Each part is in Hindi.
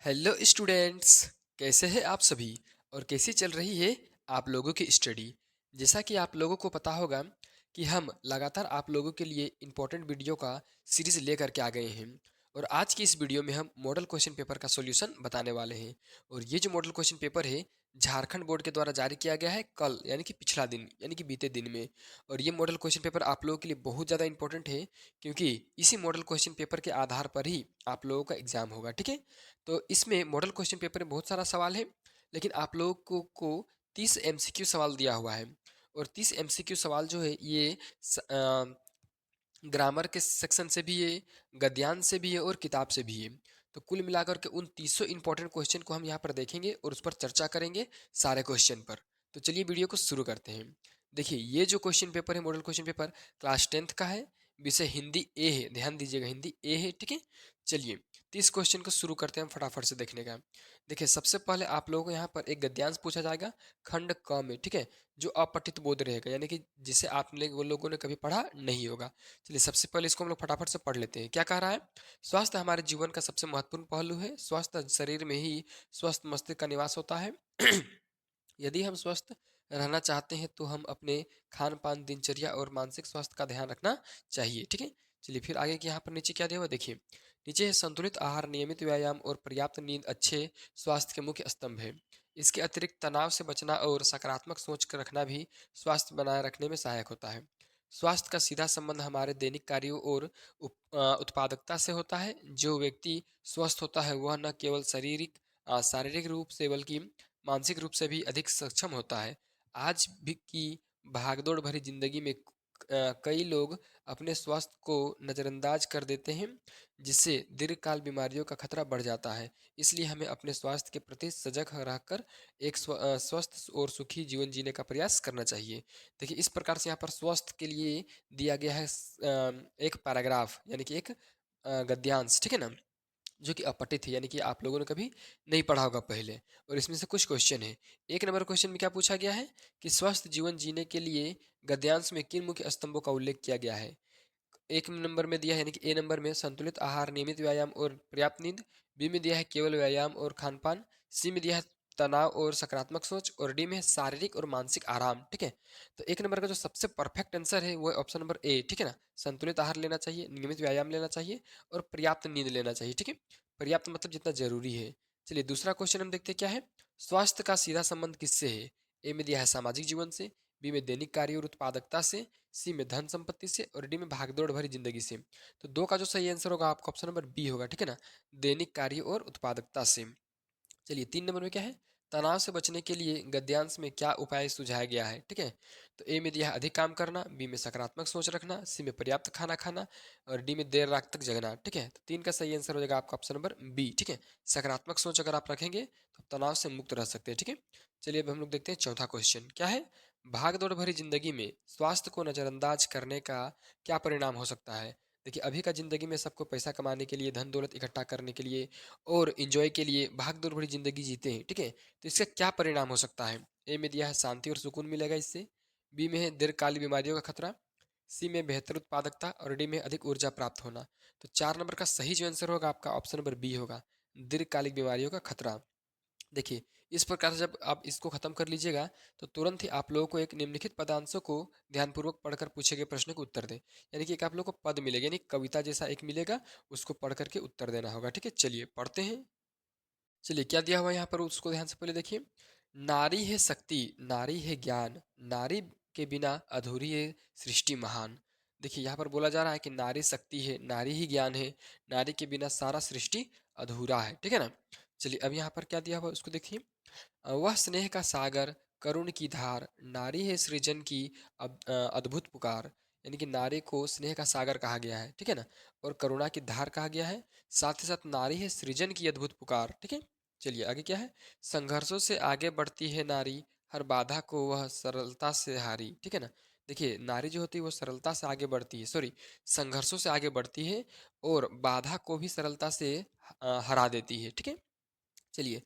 Hello students. कैसे हैं आप सभी और कैसी चल रही है आप लोगों की स्टडी। जैसा कि आप लोगों को पता होगा कि हम लगातार आप लोगों के लिए इम्पोर्टेंट वीडियो का सीरीज लेकर के आ गए हैं और आज की इस वीडियो में हम मॉडल क्वेश्चन पेपर का सॉल्यूशन बताने वाले हैं। और ये जो मॉडल क्वेश्चन पेपर है झारखंड बोर्ड के द्वारा जारी किया गया है कल यानी कि पिछला दिन यानी कि बीते दिन में। और ये मॉडल क्वेश्चन पेपर आप लोगों के लिए बहुत ज़्यादा इंपॉर्टेंट है क्योंकि इसी मॉडल क्वेश्चन पेपर के आधार पर ही आप लोगों का एग्जाम होगा। ठीक है, तो इसमें मॉडल क्वेश्चन पेपर में बहुत सारा सवाल है, लेकिन आप लोगों को 30 एमसीक्यू सवाल दिया हुआ है। और 30 एमसीक्यू सवाल जो है ये ग्रामर के सेक्शन से भी है, गद्यांश से भी है और किताब से भी है। तो कुल मिलाकर के उन 300 इंपॉर्टेंट क्वेश्चन को हम यहाँ पर देखेंगे और उस पर चर्चा करेंगे सारे क्वेश्चन पर। तो चलिए वीडियो को शुरू करते हैं। देखिए ये जो क्वेश्चन पेपर है model question paper class 10th का है। विषय हिंदी ए है, ध्यान दीजिएगा हिंदी ए है। ठीक है, चलिए 30 क्वेश्चन को शुरू करते हैं हम फटाफट से देखने का। देखिए सबसे पहले आप लोगों को यहाँ पर एक गद्यांश पूछा जाएगा खंड क में। ठीक है, जो अपठित बोध रहेगा यानी कि जिसे आप लोगों ने कभी पढ़ा नहीं होगा। चलिए सबसे पहले इसको हम लोग फटाफट से पढ़ लेते हैं। क्या कह रहा है? स्वास्थ्य हमारे जीवन का सबसे महत्वपूर्ण पहलू है। स्वस्थ शरीर में ही स्वस्थ मस्तिष्क का निवास होता है। यदि हम स्वस्थ रहना चाहते हैं तो हम अपने खान पान दिनचर्या और मानसिक स्वास्थ्य का ध्यान रखना चाहिए। ठीक है, चलिए फिर आगे के यहाँ पर नीचे क्या दिया हुआ देखिए। नीचे है संतुलित आहार, नियमित व्यायाम और पर्याप्त नींद अच्छे स्वास्थ्य के मुख्य स्तंभ है। इसके अतिरिक्त तनाव से बचना और सकारात्मक सोच कर रखना भी स्वास्थ्य बनाए रखने में सहायक होता है। स्वास्थ्य का सीधा संबंध हमारे दैनिक कार्यों और उत्पादकता से होता है। जो व्यक्ति स्वस्थ होता है वह न केवल शारीरिक रूप से बल्कि मानसिक रूप से भी अधिक सक्षम होता है। आज भी की भागदौड़ भरी जिंदगी में कई लोग अपने स्वास्थ्य को नज़रअंदाज कर देते हैं, जिससे दीर्घकाल बीमारियों का खतरा बढ़ जाता है। इसलिए हमें अपने स्वास्थ्य के प्रति सजग रहकर एक स्वस्थ और सुखी जीवन जीने का प्रयास करना चाहिए। देखिए इस प्रकार से यहाँ पर स्वास्थ्य के लिए दिया गया है एक पैराग्राफ यानी कि एक गद्यांश। ठीक है ना, जो कि अपठित है यानी कि आप लोगों ने कभी नहीं पढ़ा होगा पहले। और इसमें से कुछ क्वेश्चन है। एक नंबर क्वेश्चन में क्या पूछा गया है कि स्वस्थ जीवन जीने के लिए गद्यांश में किन मुख्य स्तंभों का उल्लेख किया गया है। एक नंबर में दिया है यानी कि ए नंबर में संतुलित आहार, नियमित व्यायाम और पर्याप्त नींद। बी में दिया है केवल व्यायाम और खान पान। सी में दिया है तनाव और सकारात्मक सोच। और डी में है शारीरिक और मानसिक आराम। ठीक है, तो एक नंबर का जो सबसे परफेक्ट आंसर है वो है ऑप्शन नंबर ए। ठीक है ना, संतुलित आहार लेना चाहिए, नियमित व्यायाम लेना चाहिए और पर्याप्त नींद लेना चाहिए। ठीक है, पर्याप्त मतलब जितना जरूरी है। चलिए दूसरा क्वेश्चन हम देखते हैं क्या है। स्वास्थ्य का सीधा संबंध किससे है? ए में दिया है सामाजिक जीवन से, बी में दैनिक कार्य और उत्पादकता से, सी में धन संपत्ति से और डी में भागदौड़ भरी जिंदगी से। तो दो का जो सही आंसर होगा आपका ऑप्शन नंबर बी होगा। ठीक है ना, दैनिक कार्य और उत्पादकता से। चलिए 3 नंबर में क्या है। तनाव से बचने के लिए गद्यांश में क्या उपाय सुझाया गया है? ठीक है, तो ए में दिया है अधिक काम करना, बी में सकारात्मक सोच रखना, सी में पर्याप्त खाना खाना और डी में देर रात तक जगना। ठीक है, तो 3 का सही आंसर हो जाएगा आपका ऑप्शन नंबर बी। ठीक है, सकारात्मक सोच अगर आप रखेंगे तो तनाव से मुक्त रह सकते हैं। ठीक है, चलिए अब हम लोग देखते हैं चौथा क्वेश्चन क्या है। भाग दौड़ भरी जिंदगी में स्वास्थ्य को नजरअंदाज करने का क्या परिणाम हो सकता है? देखिए अभी का जिंदगी में सबको पैसा कमाने के लिए, धन दौलत इकट्ठा करने के लिए और इंजॉय के लिए भाग दौड़ भरी जिंदगी जीते हैं। ठीक है, तो इसका क्या परिणाम हो सकता है? ए में दिया है शांति और सुकून मिलेगा इससे, बी में है दीर्घकालिक बीमारियों का खतरा, सी में बेहतर उत्पादकता और डी में अधिक ऊर्जा प्राप्त होना। तो 4 नंबर का सही जो आंसर होगा आपका ऑप्शन नंबर बी होगा, दीर्घकालिक बीमारियों का खतरा। देखिए इस प्रकार से जब आप इसको खत्म कर लीजिएगा तो तुरंत ही आप लोगों को एक निम्नलिखित पदांशों को ध्यानपूर्वक पढ़कर पूछे गए प्रश्न के उत्तर दें। यानी कि एक आप लोगों को पद मिलेगा यानी कविता जैसा एक मिलेगा, उसको पढ़ करके उत्तर देना होगा। ठीक है, चलिए पढ़ते हैं। चलिए क्या दिया हुआ है यहाँ पर उसको ध्यान से पहले देखिए। नारी है शक्ति, नारी है ज्ञान, नारी के बिना अधूरी है सृष्टि महान। देखिए यहाँ पर बोला जा रहा है कि नारी शक्ति है, नारी ही ज्ञान है, नारी के बिना सारा सृष्टि अधूरा है। ठीक है ना, चलिए अब यहाँ पर क्या दिया हुआ है उसको देखिए। वह स्नेह का सागर, करुण की धार, नारी है सृजन की अद्भुत पुकार। यानी कि नारी को स्नेह का सागर कहा गया है। ठीक है ना, और करुणा की धार कहा गया है। साथ ही साथ नारी है सृजन की अद्भुत पुकार। ठीक है, चलिए आगे क्या है। संघर्षों से आगे बढ़ती है नारी, हर बाधा को वह सरलता से हारी। ठीक है ना, देखिए नारी जो होती है वो सरलता से आगे बढ़ती है, सॉरी संघर्षों से आगे बढ़ती है और बाधा को भी सरलता से हरा देती है। ठीक है, चलिए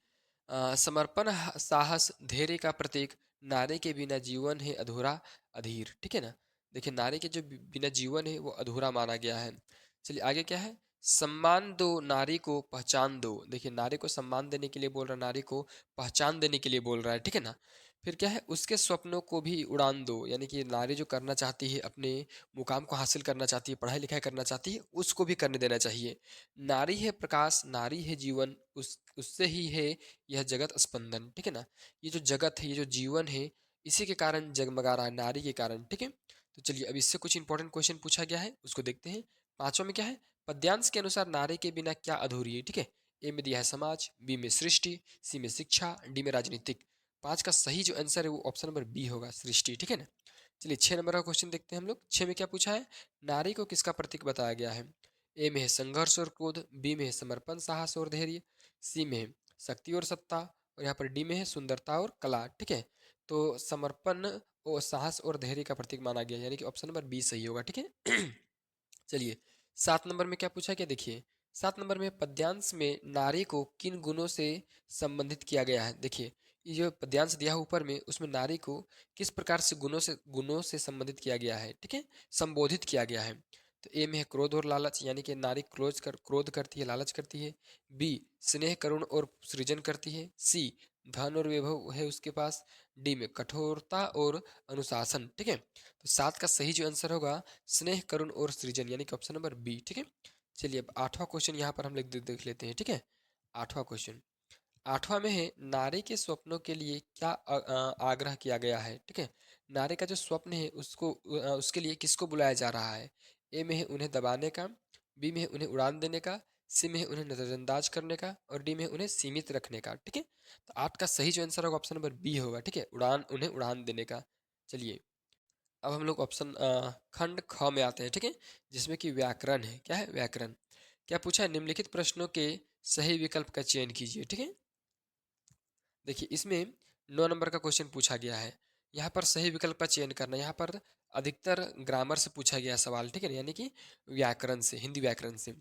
समर्पण साहस धैर्य का प्रतीक, नारी के बिना जीवन है अधूरा अधीर। ठीक है ना, देखिए नारी के जो बिना जीवन है वो अधूरा माना गया है। चलिए आगे क्या है। सम्मान दो नारी को पहचान दो। देखिए नारी को सम्मान देने के लिए बोल रहा है, नारी को पहचान देने के लिए बोल रहा है, ठीक है ना। फिर क्या है, उसके स्वप्नों को भी उड़ान दो, यानी कि नारी जो करना चाहती है, अपने मुकाम को हासिल करना चाहती है, पढ़ाई लिखाई करना चाहती है, उसको भी करने देना चाहिए। नारी है प्रकाश, नारी है जीवन, उससे ही है यह जगत स्पंदन, ठीक है ना। ये जो जगत है, ये जो जीवन है, इसी के कारण जगमगा रहा है, नारी के कारण, ठीक है। तो चलिए अब इससे कुछ इंपॉर्टेंट क्वेश्चन पूछा गया है, उसको देखते हैं। पांचवा में क्या है, पद्यांश के अनुसार नारी के बिना क्या अधूरी है, ठीक है। ए में दिया है समाज, बी में सृष्टि, सी में शिक्षा, डी में राजनीतिक। पांच का सही जो आंसर है वो ऑप्शन नंबर बी होगा, सृष्टि, ठीक है ना। चलिए 6 नंबर का क्वेश्चन देखते हैं हम लोग। 6 में क्या पूछा है, नारी को किसका प्रतीक बताया गया है। ए में है संघर्ष और क्रोध, बी में है समर्पण साहस और धैर्य, सी में है शक्ति और सत्ता, और यहाँ पर डी में है सुंदरता और कला, ठीक है। तो समर्पण और साहस और धैर्य का प्रतीक माना गया, यानी कि ऑप्शन नंबर बी सही होगा, ठीक है। चलिए 7 नंबर में क्या पूछा गया, देखिए 7 नंबर में पद्यांश में नारी को किन गुणों से संबंधित किया गया है। देखिए ये जो पद्यांश दिया है ऊपर में, उसमें नारी को किस प्रकार से गुणों से संबंधित किया गया है, ठीक है, संबोधित किया गया है। तो ए में है क्रोध और लालच, यानी कि नारी क्रोध करती है, लालच करती है। बी स्नेह करुण और सृजन करती है। सी धन और वैभव है उसके पास। डी में कठोरता और अनुशासन, ठीक है। तो 7 का सही जो आंसर होगा स्नेह करुण और सृजन, यानी कि ऑप्शन नंबर बी, ठीक है। चलिए अब 8वां क्वेश्चन यहाँ पर हम लोग देख लेते हैं, ठीक है। 8वां क्वेश्चन, 8वां में है नारी के स्वप्नों के लिए क्या आग्रह किया गया है, ठीक है। नारी का जो स्वप्न है उसके लिए किसको बुलाया जा रहा है। ए में है उन्हें दबाने का, बी में है उन्हें उड़ान देने का, सी में है उन्हें नजरअंदाज करने का, और डी में है उन्हें सीमित रखने का, ठीक है। तो 8 का सही जो आंसर होगा ऑप्शन नंबर बी होगा, ठीक है, उन्हें उड़ान देने का। चलिए अब हम लोग ऑप्शन खंड ख में आते हैं, ठीक है, जिसमें कि व्याकरण है। क्या है, व्याकरण। क्या पूछा है, निम्नलिखित प्रश्नों के सही विकल्प का चयन कीजिए, ठीक है। देखिए इसमें 9 नंबर का क्वेश्चन पूछा गया है, यहाँ पर सही विकल्प का चयन करना। यहाँ पर अधिकतर ग्रामर से पूछा गया सवाल, ठीक है, यानी कि व्याकरण से, हिंदी व्याकरण से।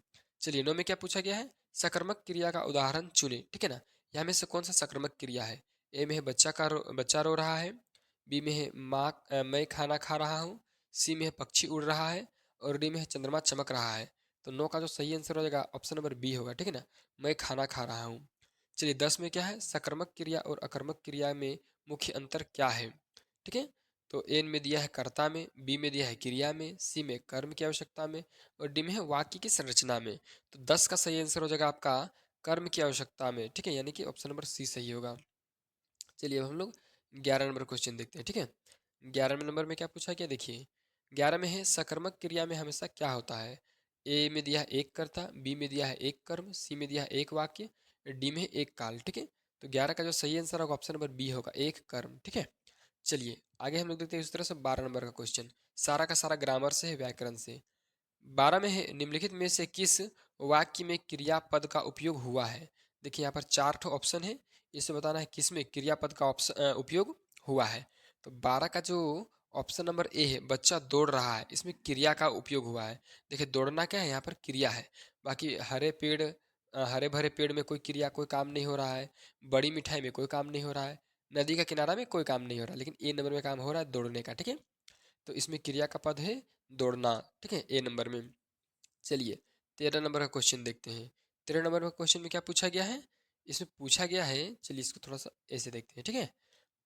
चलिए 9 में क्या पूछा गया है, सकर्मक क्रिया का उदाहरण चुने, ठीक है ना। यहाँ में से कौन सा सकर्मक क्रिया है। ए में है बच्चा रो रहा है, बी में है मैं खाना खा रहा हूँ, सी में है पक्षी उड़ रहा है, और डी में है चंद्रमा चमक रहा है। तो 9 का जो सही आंसर हो जाएगा ऑप्शन नंबर बी होगा, ठीक है ना, मैं खाना खा रहा हूँ। चलिए 10 में क्या है, सकर्मक क्रिया और अकर्मक क्रिया में मुख्य अंतर क्या है, ठीक है। तो ए में दिया है कर्ता में, बी में दिया है क्रिया में, सी में कर्म की आवश्यकता में, और डी में है वाक्य की संरचना में। तो 10 का सही आंसर हो जाएगा आपका कर्म की आवश्यकता में, ठीक है, यानी कि ऑप्शन नंबर सी सही होगा। चलिए अब हम लोग 11 नंबर क्वेश्चन देखते हैं, ठीक है। 11 नंबर में क्या पूछा गया, देखिए 11 में है सकर्मक क्रिया में हमेशा क्या होता है। ए में दिया है एक कर्ता, बी में दिया है एक कर्म, सी में दिया है एक वाक्य, डी में है एक काल, ठीक है। तो 11 का जो सही आंसर होगा ऑप्शन नंबर बी होगा, एक कर्म, ठीक है। चलिए आगे हम लोग देखते हैं इस तरह से 12 नंबर का क्वेश्चन, सारा का सारा ग्रामर से है, व्याकरण से। 12 में है निम्नलिखित में से किस वाक्य में क्रियापद का उपयोग हुआ है। देखिए यहाँ पर 4 ऑप्शन है, इसे बताना है किस में क्रियापद का उपयोग हुआ है। तो 12 का जो ऑप्शन नंबर ए है, बच्चा दौड़ रहा है, इसमें क्रिया का उपयोग हुआ है। देखिए दौड़ना क्या है, यहाँ पर क्रिया है। बाकी हरे भरे पेड़ में कोई क्रिया, कोई काम नहीं हो रहा है। बड़ी मिठाई में कोई काम नहीं हो रहा है। नदी का किनारा में कोई काम नहीं हो रहा, लेकिन ए नंबर में काम हो रहा है दौड़ने का, ठीक है। तो इसमें क्रिया का पद है दौड़ना, ठीक है, ए नंबर में। चलिए 13 नंबर का क्वेश्चन देखते हैं। 13 नंबर का क्वेश्चन में क्या पूछा गया है, इसमें पूछा गया है, चलिए इसको थोड़ा सा ऐसे देखते हैं, ठीक है।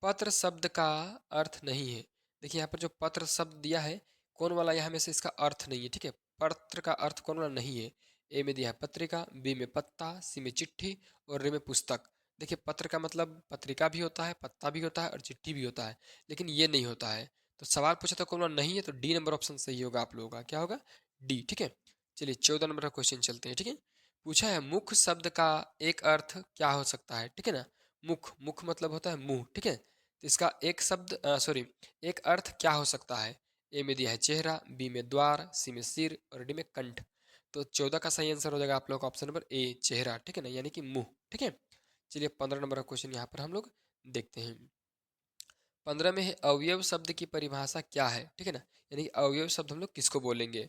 पत्र शब्द का अर्थ नहीं है। देखिए यहाँ पर जो पत्र शब्द दिया है, कौन वाला यहाँ में से इसका अर्थ नहीं है, ठीक है। पत्र का अर्थ कौन वाला नहीं है। ए में दिया है पत्रिका, बी में पत्ता, सी में चिट्ठी, और रे में पुस्तक। देखिए पत्र का मतलब पत्रिका भी होता है, पत्ता भी होता है, और चिट्ठी भी होता है, लेकिन ये नहीं होता है। तो सवाल पूछा तो कौन वाला नहीं है, तो डी नंबर ऑप्शन सही होगा आप लोगों का, क्या होगा, डी, ठीक है। चलिए 14 नंबर का क्वेश्चन चलते हैं, ठीक है। पूछा है मुख शब्द का एक अर्थ क्या हो सकता है, ठीक है ना। मुख, मुख मतलब होता है मुंह, ठीक है। तो इसका एक अर्थ क्या हो सकता है। ए में दिया है चेहरा, बी में द्वार, सी में सिर, और डी में कंठ। तो 14 का सही आंसर हो जाएगा आप लोग का ऑप्शन नंबर ए, चेहरा, ठीक है ना, यानी कि मुंह, ठीक है। चलिए 15 नंबर का क्वेश्चन यहाँ पर हम लोग देखते हैं। 15 में है अवयव शब्द की परिभाषा क्या है, ठीक है ना, यानी कि अवयव शब्द हम लोग किसको बोलेंगे।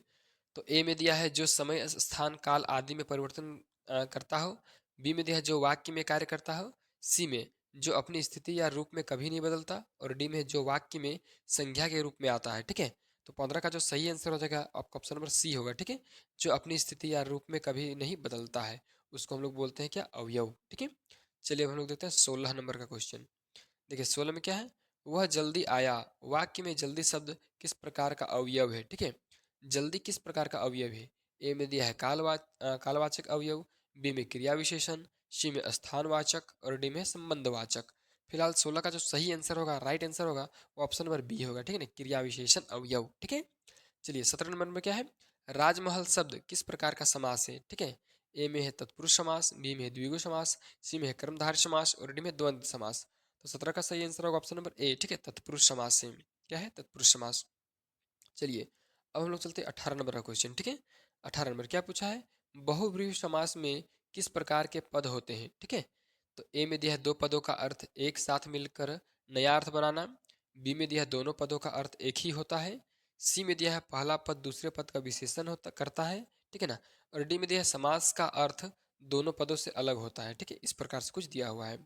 तो ए में दिया है जो समय स्थान काल आदि में परिवर्तन करता हो, बी में दिया है जो वाक्य में कार्य करता हो, सी में जो अपनी स्थिति या रूप में कभी नहीं बदलता, और डी में जो वाक्य में संज्ञा के रूप में आता है, ठीक है। तो 15 का जो सही आंसर हो जाएगा आपका ऑप्शन नंबर सी होगा, ठीक है। जो अपनी स्थिति या रूप में कभी नहीं बदलता है उसको हम लोग बोलते हैं क्या, अवयव, ठीक है। चलिए अब हम लोग देखते हैं 16 नंबर का क्वेश्चन। देखिए 16 में क्या है, वह जल्दी आया, वाक्य में जल्दी शब्द किस प्रकार का अवयव है, ठीक है। जल्दी किस प्रकार का अवयव है। ए में दिया है कालवाचक अवयव, बी में क्रिया विशेषण, सी में स्थानवाचक और डी में संबंधवाचक। फिलहाल 16 का जो सही आंसर होगा, राइट आंसर होगा, वो ऑप्शन नंबर बी होगा, ठीक है ना, क्रिया विशेषण अवयव, ठीक है। चलिए 17 नंबर में क्या है, राजमहल शब्द किस प्रकार का समास है, ठीक है। ए में है तत्पुरुष समास, बी में है द्विगु समास, सी में है कर्मधारय समास और डी में द्वंद्व समास। तो 17 का सही आंसर होगा ऑप्शन नंबर ए, ठीक है, तत्पुरुष समास से। क्या है, तत्पुरुष समास। चलिए अब हम लोग चलते हैं 18 नंबर का क्वेश्चन, ठीक है। 18 नंबर क्या पूछा है, बहुब्रीहि समास में किस प्रकार के पद होते हैं, ठीक है। तो ए में दिया है दो पदों का अर्थ एक साथ मिलकर नया अर्थ बनाना, बी में दिया है दोनों पदों का अर्थ एक ही होता है, सी में दिया है पहला पद दूसरे पद का विशेषण होता करता है, ठीक है ना, और डी में दिया है समास का अर्थ दोनों पदों से अलग होता है, ठीक है। इस प्रकार से कुछ दिया हुआ है।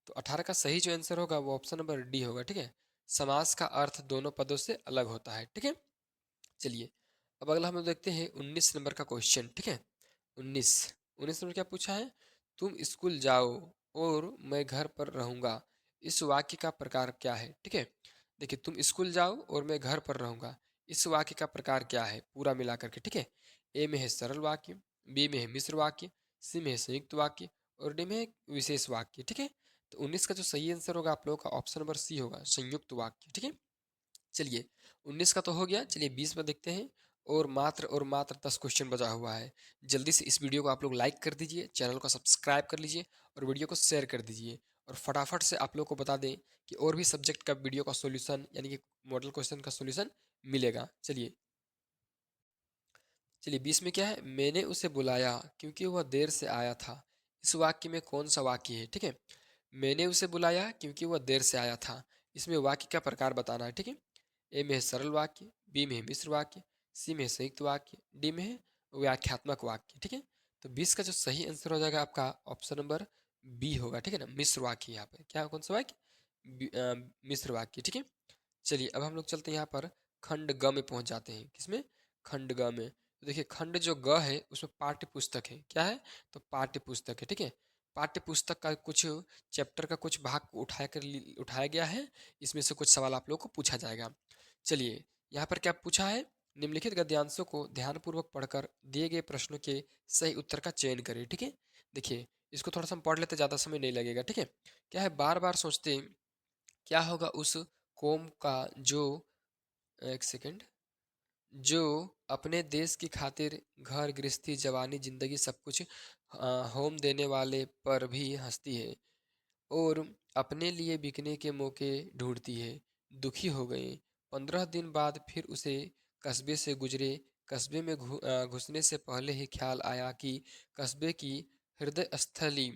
तो 18 का सही जो आंसर होगा वो ऑप्शन नंबर डी होगा, ठीक है। समास का अर्थ दोनों पदों से अलग होता है, ठीक है। चलिए अब अगला हम लोग देखते हैं 19 नंबर का क्वेश्चन, ठीक है। 19 19 नंबर क्या पूछा है, तुम स्कूल जाओ और मैं घर पर रहूंगा, इस वाक्य का प्रकार क्या है, ठीक है। देखिए तुम स्कूल जाओ और मैं घर पर रहूंगा, इस वाक्य का प्रकार क्या है पूरा मिला करके, ठीक है। ए में है सरल वाक्य, बी में है मिश्र वाक्य, सी में है संयुक्त वाक्य और डी में है विशेष वाक्य, ठीक है। तो 19 का जो सही आंसर होगा आप लोगों का ऑप्शन नंबर सी होगा, संयुक्त वाक्य, ठीक है। चलिए 19 का तो हो गया, चलिए 20 में देखते हैं। और मात्र 10 क्वेश्चन बचा हुआ है। जल्दी से इस वीडियो को आप लोग लाइक कर दीजिए, चैनल को सब्सक्राइब कर लीजिए और वीडियो को शेयर कर दीजिए। और फटाफट से आप लोग को बता दें कि और भी सब्जेक्ट का वीडियो का सॉल्यूशन यानी कि मॉडल क्वेश्चन का सॉल्यूशन मिलेगा। चलिए 20 में क्या है, मैंने उसे बुलाया क्योंकि वह देर से आया था, इस वाक्य में कौन सा वाक्य है, ठीक है। मैंने उसे बुलाया क्योंकि वह देर से आया था, इसमें वाक्य का प्रकार बताना है, ठीक है। ए में है सरल वाक्य, बी में है मिश्र वाक्य, सी में है संयुक्त वाक्य, डी में है व्याख्यात्मक वाक्य, ठीक है। तो 20 का जो सही आंसर हो जाएगा आपका ऑप्शन नंबर बी होगा, ठीक है ना, मिश्र वाक्य। यहाँ पे क्या कौन सा वाक्य, मिश्र वाक्य, ठीक है। चलिए अब हम लोग चलते हैं यहाँ पर खंड ग में पहुंच जाते हैं, किसमें, खंड ग में। तो देखिए खंड जो ग है उसमें पाठ्य पुस्तक है, क्या है, तो पाठ्य पुस्तक है, ठीक है। पाठ्य पुस्तक का कुछ चैप्टर का कुछ भाग को उठाया गया है, इसमें से कुछ सवाल आप लोगों को पूछा जाएगा। चलिए यहाँ पर क्या पूछा है, निम्नलिखित गद्यांशों को ध्यानपूर्वक पढ़कर दिए गए प्रश्नों के सही उत्तर का चयन करें, ठीक है। देखिए इसको थोड़ा सा हम पढ़ लेते, ज़्यादा समय नहीं लगेगा, ठीक है। क्या है, बार बार सोचते हैं क्या होगा उस कौम का जो, एक सेकेंड, जो अपने देश की खातिर घर गृहस्थी जवानी जिंदगी सब कुछ होम देने वाले पर भी हंसती है और अपने लिए बिकने के मौके ढूंढती है। दुखी हो गए, 15 दिन बाद फिर उसे कस्बे से गुजरे, कस्बे में घुसने से पहले ही ख्याल आया कि कस्बे की हृदय स्थली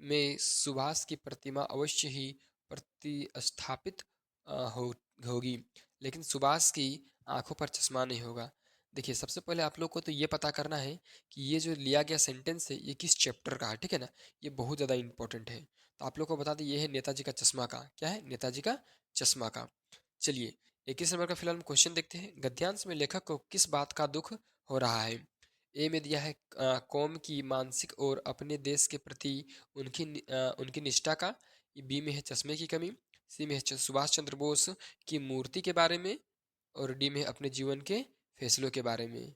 में सुभाष की प्रतिमा अवश्य ही प्रतिस्थापित हो होगी, लेकिन सुभाष की आंखों पर चश्मा नहीं होगा। देखिए सबसे पहले आप लोग को तो ये पता करना है कि ये जो लिया गया सेंटेंस है ये किस चैप्टर का है, ठीक है ना, ये बहुत ज़्यादा इंपॉर्टेंट है। तो आप लोग को बता दें ये है नेताजी का चश्मा का, क्या है, नेताजी का चश्मा का। चलिए 21 नंबर का फिलहाल हम क्वेश्चन देखते हैं, गद्यांश में लेखक को किस बात का दुख हो रहा है। ए में दिया है कौम की मानसिक और अपने देश के प्रति उनकी निष्ठा का, बी में है चश्मे की कमी, सी में है सुभाष चंद्र बोस की मूर्ति के बारे में और डी में है अपने जीवन के फैसलों के बारे में।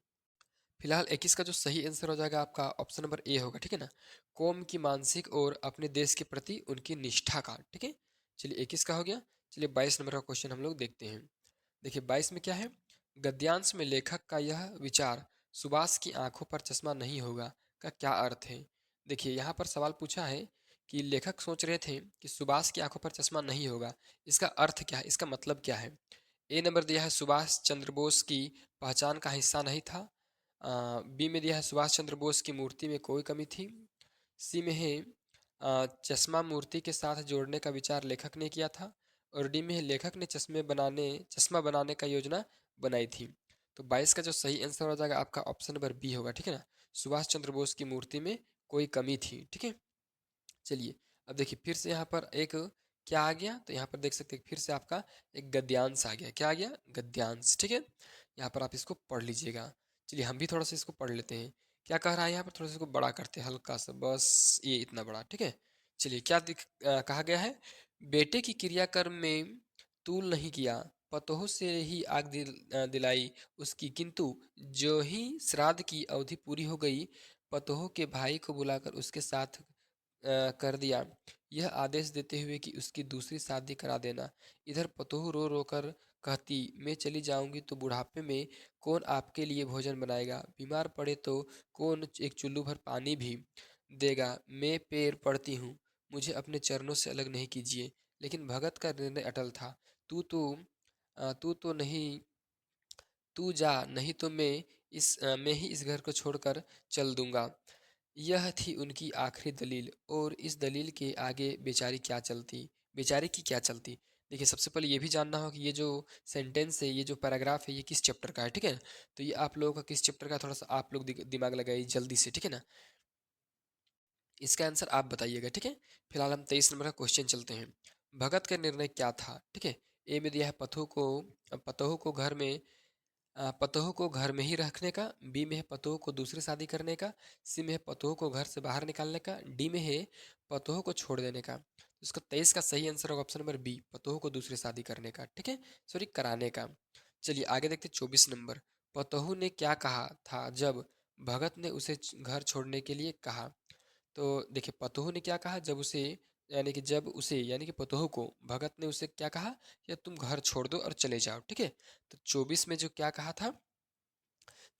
फिलहाल 21 का जो सही आंसर हो जाएगा आपका ऑप्शन नंबर ए होगा, ठीक है ना, कौम की मानसिक और अपने देश के प्रति उनकी निष्ठा का, ठीक है। चलिए 21 का हो गया। चलिए 22 नंबर का क्वेश्चन हम लोग देखते हैं। देखिए 22 में क्या है, गद्यांश में लेखक का यह विचार सुभाष की आंखों पर चश्मा नहीं होगा का क्या अर्थ है। देखिए यहाँ पर सवाल पूछा है कि लेखक सोच रहे थे कि सुभाष की आंखों पर चश्मा नहीं होगा, इसका अर्थ क्या है, इसका मतलब क्या है। ए नंबर दिया है सुभाष चंद्र बोस की पहचान का हिस्सा नहीं था, बी में दिया है सुभाष चंद्र बोस की मूर्ति में कोई कमी थी, सी में है चश्मा मूर्ति के साथ जोड़ने का विचार लेखक ने किया था और डी में है लेखक ने चश्मा बनाने का योजना बनाई थी। तो 22 का जो सही आंसर हो जाएगा आपका ऑप्शन नंबर बी होगा, ठीक है ना, सुभाष चंद्र बोस की मूर्ति में कोई कमी थी, ठीक है। चलिए अब देखिए फिर से यहाँ पर एक क्या आ गया, तो यहाँ पर देख सकते हैं फिर से आपका एक गद्यांश आ गया। क्या आ गया, गद्यांश। ठीक है, यहाँ पर आप इसको पढ़ लीजिएगा। चलिए हम भी थोड़ा सा इसको पढ़ लेते हैं। क्या कह रहा है यहाँ पर, थोड़ा सा इसको बड़ा करते हैं हल्का सा, बस ये इतना बड़ा। ठीक है, चलिए क्या कहा गया है, बेटे की क्रियाकर्म में तूल नहीं किया, पतोह से ही आग दिलाई उसकी, किंतु जो ही श्राद्ध की अवधि पूरी हो गई, पतोह के भाई को बुलाकर उसके साथ कर दिया, यह आदेश देते हुए कि उसकी दूसरी शादी करा देना। इधर पतोह रो रो कर कहती, मैं चली जाऊंगी तो बुढ़ापे में कौन आपके लिए भोजन बनाएगा, बीमार पड़े तो कौन एक चुल्लू भर पानी भी देगा। मैं पैर पड़ती हूँ, मुझे अपने चरणों से अलग नहीं कीजिए। लेकिन भगत का निर्णय अटल था। तू तो नहीं, तू जा, नहीं तो मैं ही इस घर को छोड़कर चल दूंगा। यह थी उनकी आखिरी दलील, और इस दलील के आगे बेचारी की क्या चलती। देखिए सबसे पहले ये भी जानना होगा कि ये जो सेंटेंस है, ये जो पैराग्राफ है, ये किस चैप्टर का है। ठीक है, तो ये आप लोगों का किस चैप्टर का, थोड़ा सा आप लोग दिमाग लगाइए जल्दी से। ठीक है ना, इसका आंसर आप बताइएगा। ठीक है, फिलहाल हम 23 नंबर का क्वेश्चन चलते हैं। भगत का निर्णय क्या था। ठीक है, ए में दिया है पतोह को घर में पतोह को घर में ही रखने का, बी में है पतोह को दूसरी शादी करने का, सी में है पतोह को घर से बाहर निकालने का, डी में है पतोह को छोड़ देने का। तो इसका 23 का सही आंसर होगा ऑप्शन नंबर बी, पतोह को दूसरी शादी करने का। ठीक है, सॉरी कराने का। चलिए आगे देखते 24 नंबर। पतोह ने क्या कहा था जब भगत ने उसे घर छोड़ने के लिए कहा। तो देखिए पतोह ने क्या कहा जब उसे यानी कि पतोह को भगत ने उसे क्या कहा, या तुम घर छोड़ दो और चले जाओ। ठीक है, तो 24 में जो क्या कहा था,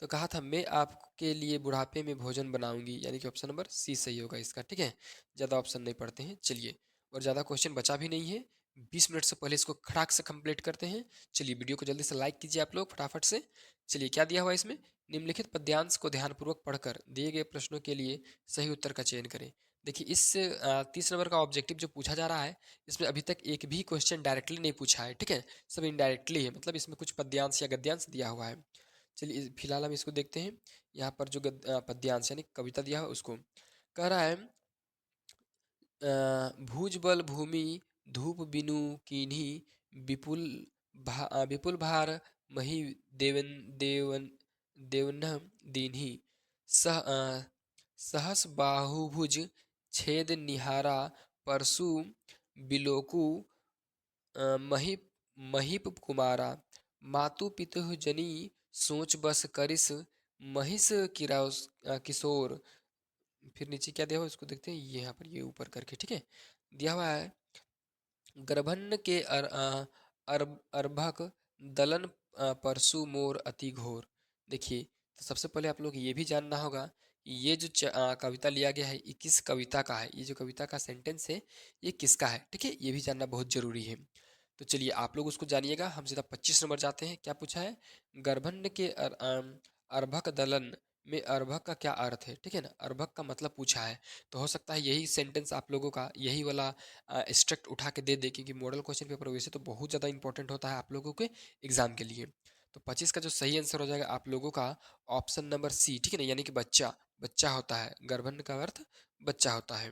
तो कहा था मैं आपके लिए बुढ़ापे में भोजन बनाऊंगी, यानी कि ऑप्शन नंबर सी सही होगा इसका। ठीक है, ज़्यादा ऑप्शन नहीं पढ़ते हैं। चलिए, और ज़्यादा क्वेश्चन बचा भी नहीं है, 20 मिनट से पहले इसको खड़ाक से कंप्लीट करते हैं। चलिए वीडियो को जल्दी से लाइक कीजिए आप लोग फटाफट से। चलिए क्या दिया हुआ है इसमें, निम्नलिखित पद्यांश को ध्यानपूर्वक पढ़कर दिए गए प्रश्नों के लिए सही उत्तर का चयन करें। देखिए इस 30 नंबर का ऑब्जेक्टिव जो पूछा जा रहा है, इसमें अभी तक एक भी क्वेश्चन डायरेक्टली नहीं पूछा है। ठीक है, सब इनडायरेक्टली है, मतलब इसमें कुछ पद्यांश या गद्यांश दिया हुआ है। चलिए फिलहाल हम इसको देखते हैं। यहाँ पर जो पद्यांश यानी कविता दिया है उसको कह रहा है, भुज बल भूमि धूप बिनु कीन्ही, विपुल विपुल भार मही देवन देवन देवन दीन्ही, सहस बाहुभुज छेद निहारा, परशु बिलोकु महीप महीप कुमारा, मातु पितु जनी सोच बस करिस, महिष किशोर। फिर नीचे क्या दिया हुआ है उसको देखते हैं, ये यहाँ पर ये ऊपर करके। ठीक है, दिया हुआ है, गर्भन्न के अर्भक दलन, परसु मोर अति घोर। देखिए तो सबसे पहले आप लोग ये भी जानना होगा कि ये जो कविता लिया गया है, ये किस कविता का है, ये जो कविता का सेंटेंस है ये किसका है। ठीक है, ये भी जानना बहुत जरूरी है। तो चलिए आप लोग उसको जानिएगा। हम सीधा 25 नंबर जाते हैं। क्या पूछा है, गर्भन्न के अर्भक दलन में अर्भक का क्या अर्थ है। ठीक है ना, अर्भक का मतलब पूछा है, तो हो सकता है यही सेंटेंस आप लोगों का यही वाला स्ट्रक्ट उठा के दे दे, क्योंकि मॉडल क्वेश्चन पेपर वैसे तो बहुत ज़्यादा इंपॉर्टेंट होता है आप लोगों के एग्जाम के लिए। तो 25 का जो सही आंसर हो जाएगा आप लोगों का ऑप्शन नंबर सी। ठीक है ना, यानी कि बच्चा, बच्चा होता है, गर्भन का अर्थ बच्चा होता है।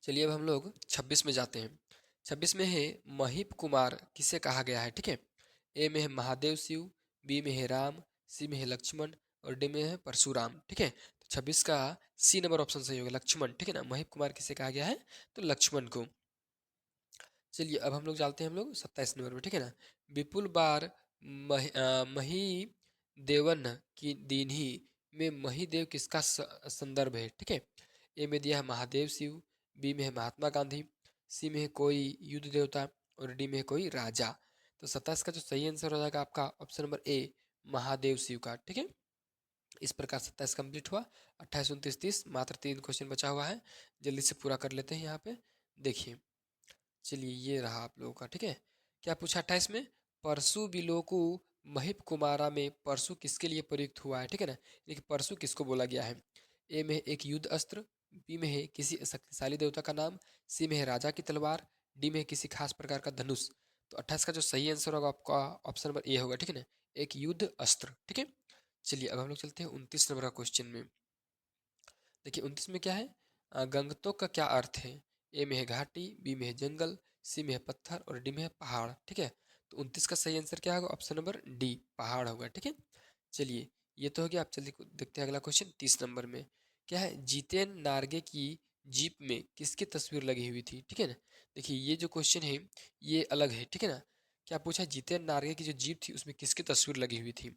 चलिए अब हम लोग 26 में जाते हैं। 26 में है, महीप कुमार किसे कहा गया है। ठीक है, ए में है महादेव शिव, बी में है राम, सी में है लक्ष्मण, और डी में है परशुराम। ठीक है, तो 26 का सी नंबर ऑप्शन सही होगा, लक्ष्मण। ठीक है ना, महीप कुमार किसे कहा गया है, तो लक्ष्मण को। चलिए अब हम लोग चलते हैं हम लोग 27 नंबर में। ठीक है ना, विपुल बार मही देवन की दीन्ही में महीदेव किसका संदर्भ है। ठीक है, ए में दिया है महादेव शिव, बी में है महात्मा गांधी, सी में है कोई युद्ध देवता, और डी में है कोई राजा। तो 27 का जो सही आंसर हो जाएगा आपका option number A, Mahadev Shiv का। ठीक है, इस प्रकार 27 कंप्लीट हुआ। 28 29 30 मात्र 3 क्वेश्चन बचा हुआ है, जल्दी से पूरा कर लेते हैं यहाँ पे। देखिए चलिए ये रहा आप लोगों का। ठीक है, क्या पूछा 28 में, परशु बिलोकु महिप कुमारा में परशु किसके लिए प्रयुक्त हुआ है। ठीक है ना, यानी कि परशु किसको बोला गया है। ए में है एक युद्ध अस्त्र, बी में है किसी शक्तिशाली देवता का नाम, सी में है राजा की तलवार, डी में है किसी खास प्रकार का धनुष। तो 28 का जो सही आंसर होगा आपका ऑप्शन नंबर ए होगा। ठीक है ना, एक युद्ध अस्त्र। ठीक है, चलिए अब हम लोग चलते हैं 29 नंबर का क्वेश्चन में। देखिए 29 में क्या है, गंगटोक का क्या अर्थ है। ए में है घाटी, बी में है जंगल, सी में है पत्थर और डी में है पहाड़। ठीक है, तो 29 का सही आंसर क्या होगा? ऑप्शन नंबर डी, पहाड़ होगा। ठीक है, चलिए ये तो हो गया। आप जल्दी देखते हैं अगला क्वेश्चन 30 नंबर में क्या है। जितेन नारगे की जीप में किसकी तस्वीर लगी हुई थी? ठीक है ना, देखिए ये जो क्वेश्चन है ये अलग है। ठीक है ना, क्या पूछा? जितेन नारगे की जो जीप थी उसमें किसकी तस्वीर लगी हुई थी?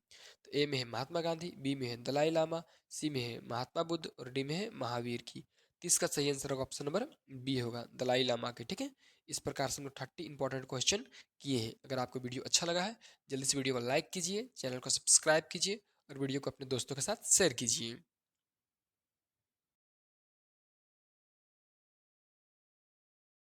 तो ए में है महात्मा गांधी, बी में है दलाई लामा, सी में है महात्मा बुद्ध और डी में है महावीर की। तो इसका सही आंसर होगा ऑप्शन नंबर बी होगा, दलाई लामा के। ठीक है, इस प्रकार से हम लोग 30 इंपॉर्टेंट क्वेश्चन किए हैं। अगर आपको वीडियो अच्छा लगा है, जल्दी से वीडियो को लाइक कीजिए, चैनल को सब्सक्राइब कीजिए और वीडियो को अपने दोस्तों के साथ शेयर कीजिए।